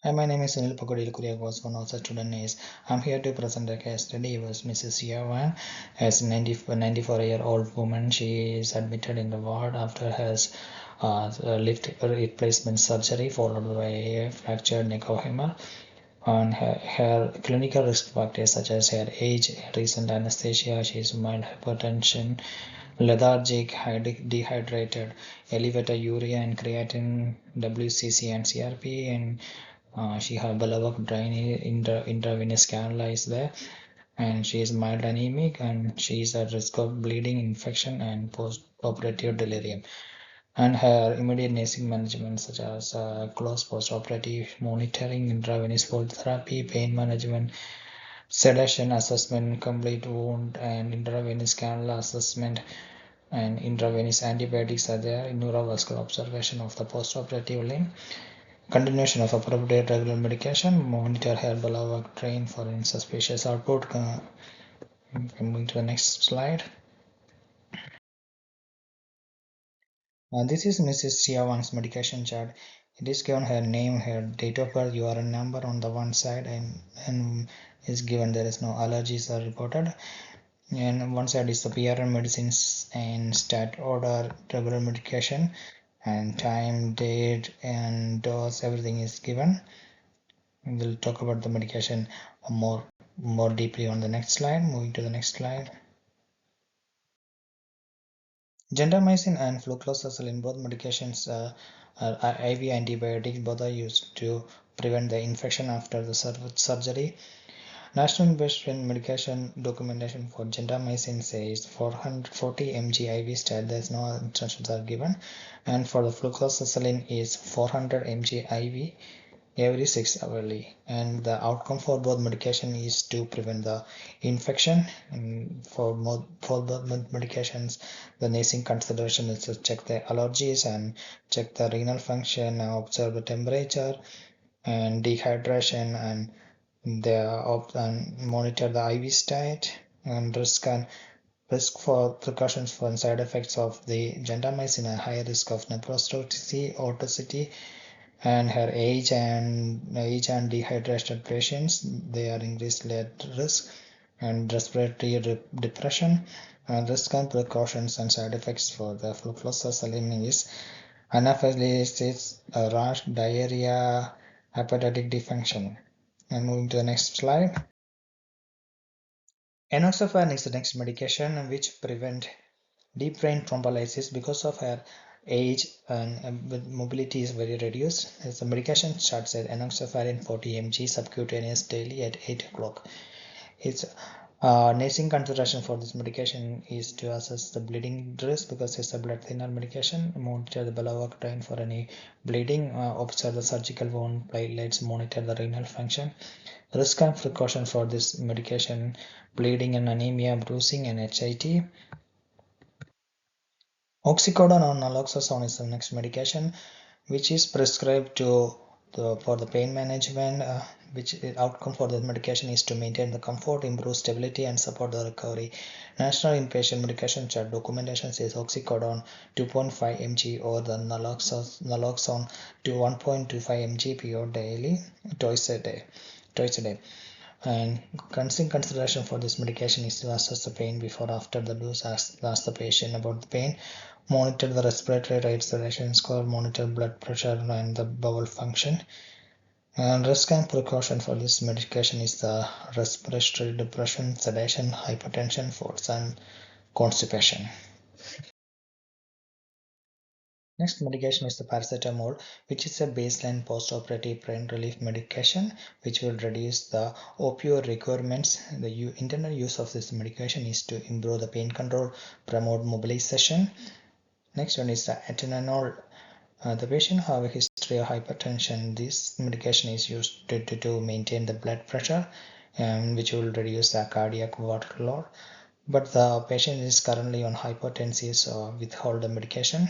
Hi, my name is Sunil Pokkidiyil, Kuriakose. One of the student is I'm here to present a case study. Was Mrs. Yavan, as 94-year-old woman. She is admitted in the ward after has left replacement surgery followed by a fractured neck of femur. On her clinical risk factors such as her age, recent anesthesia, she is mild hypertension, lethargic, dehydrated, elevated urea and creatine, WCC and CRP, and she had beloved drain intravenous cannula is there, and she is mild anemic, and she is at risk of bleeding, infection, and post-operative delirium. And her immediate nursing management, such as close post-operative monitoring, intravenous fold therapy, pain management, sedation assessment, complete wound, and intravenous cannula assessment, and intravenous antibiotics are there. Neurovascular observation of the post-operative limb, continuation of appropriate regular medication, monitor hair below train for any suspicious output. Moving to the next slide. This is Mrs. Siawan's medication chart. It is given her name, her date of birth, URN number on the one side, and is given there is no allergies are reported. And one side is the PRN medicines and stat order, regular medication, and time, date, and dose. Everything is given. We'll talk about the medication more deeply on the next slide. Moving to the next slide. Gentamicin and flucloxacillin, both medications are IV antibiotics. Both are used to prevent the infection after the surgery. National Inpatient Medication Documentation for gentamicin says 440 mg IV stat. There's no instructions are given, and for the flucloxacillin is 400 mg IV every 6 hourly, and the outcome for both medication is to prevent the infection. And for both medications, the nursing consideration is to check the allergies and check the renal function, observe the temperature and dehydration, and monitor the IV state, and risk for precautions for side effects of the gentamicin, a high risk of nephrostosis, otosity, and her age and dehydrated patients, they are increased risk, and respiratory depression, and risk and precautions and side effects for the flucloxacillin is anaphylaxis, rash, diarrhea, hepatic dysfunction. And moving to the next slide. Enoxaparin is the next medication which prevent deep brain thrombolysis because of her age, and with mobility is very reduced. As the medication chart said, enoxaparin 40 mg subcutaneous daily at 8 o'clock. Its nursing consideration for this medication is to assess the bleeding risk because it's a blood thinner medication, monitor the below drain for any bleeding, observe the surgical wound, platelets, monitor the renal function. Risk and precaution for this medication: bleeding and anemia, bruising, and HIT. Oxycodone or naloxone is the next medication which is prescribed for the pain management, which outcome for the medication is to maintain the comfort, improve stability, and support the recovery. National Inpatient Medication Chart documentation says oxycodone 2.5 mg or the naloxone to 1.25 mg per daily, twice a day. And consideration for this medication is to assess the pain before after the dose, ask the patient about the pain, monitor the respiratory rate, sedation score, monitor blood pressure and the bowel function. And risk and precaution for this medication is the respiratory depression, sedation, hypertension, falls, and constipation. Next medication is the paracetamol, which is a baseline post-operative pain relief medication which will reduce the opioid requirements. The internal use of this medication is to improve the pain control, promote mobilization. Next one is the atenolol. The patient have a history of hypertension. This medication is used to maintain the blood pressure, which will reduce the cardiac workload. But the patient is currently on hypertensive, so withhold the medication.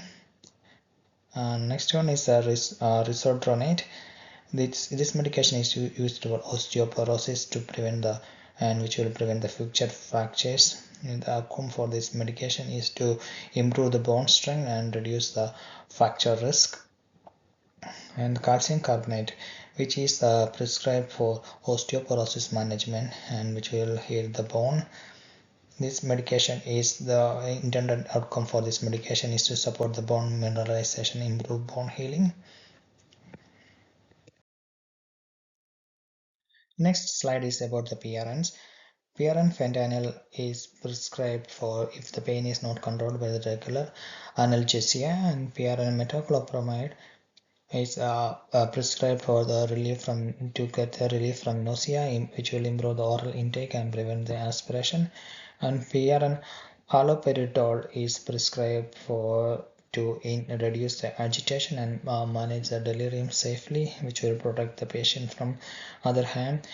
Next one is risodronate. This medication is used for osteoporosis to prevent which will prevent the future fractures. And the outcome for this medication is to improve the bone strength and reduce the fracture risk. And calcium carbonate, which is prescribed for osteoporosis management and which will heal the bone. This medication is the intended outcome for this medication is to support the bone mineralization, improve bone healing. Next slide is about the PRNs. PRN fentanyl is prescribed for if the pain is not controlled by the regular analgesia, and PRN metoclopramide is prescribed for the relief from to get the relief from nausea, which will improve the oral intake and prevent the aspiration. And PRN haloperidol is prescribed for to reduce the agitation and manage the delirium safely, which will protect the patient from other hand.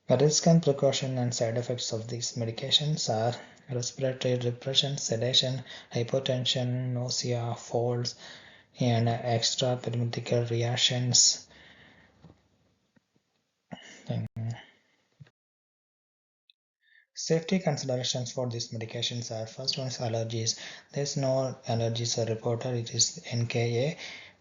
The risk and precaution and side effects of these medications are respiratory depression, sedation, hypotension, nausea, falls, and extrapyramidal reactions. Safety considerations for these medications are: first one is allergies. There's no allergies are reported. It is NKA.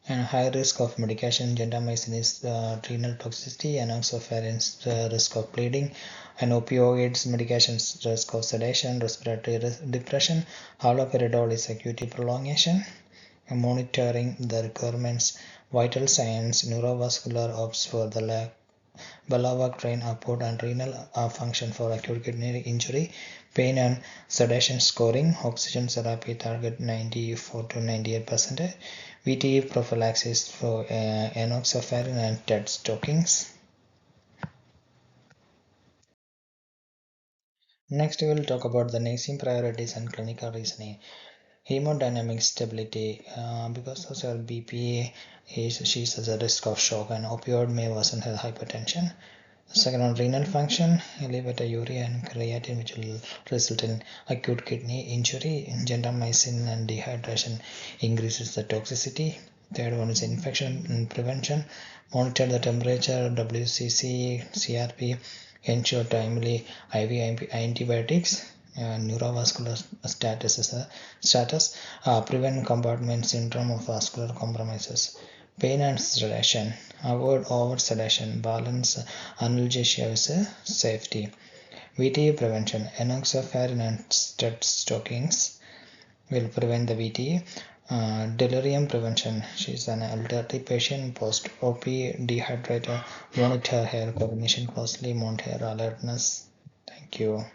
And high risk of medication gentamicin is renal toxicity, enoxaparin's risk of bleeding, and opioids medications risk of sedation, respiratory depression. Haloperidol is acuity prolongation. Monitoring the requirements, vital signs, neurovascular ops for the Balava train output and renal function for acute kidney injury, pain and sedation scoring, oxygen therapy target 94 to 98%, VTE prophylaxis for enoxaparin and TED stockings. Next, we will talk about the nursing priorities and clinical reasoning. Hemodynamic stability, because of her BP, she has a risk of shock, and opioid may worsen her hypertension. Second one, renal function, elevated urea and creatinine, which will result in acute kidney injury. Gentamicin and dehydration increases the toxicity. Third one is infection and prevention. Monitor the temperature, WCC, CRP, ensure timely IV antibiotics. Neurovascular status, prevent compartment syndrome of vascular compromises. Pain and sedation, avoid over sedation, balance analgesia with safety. VTE prevention, enoxaparin and TED stockings will prevent the VTE. Delirium prevention, she is an elderly patient, post-OP, dehydrator, monitor her cognition closely, monitor her alertness. Thank you.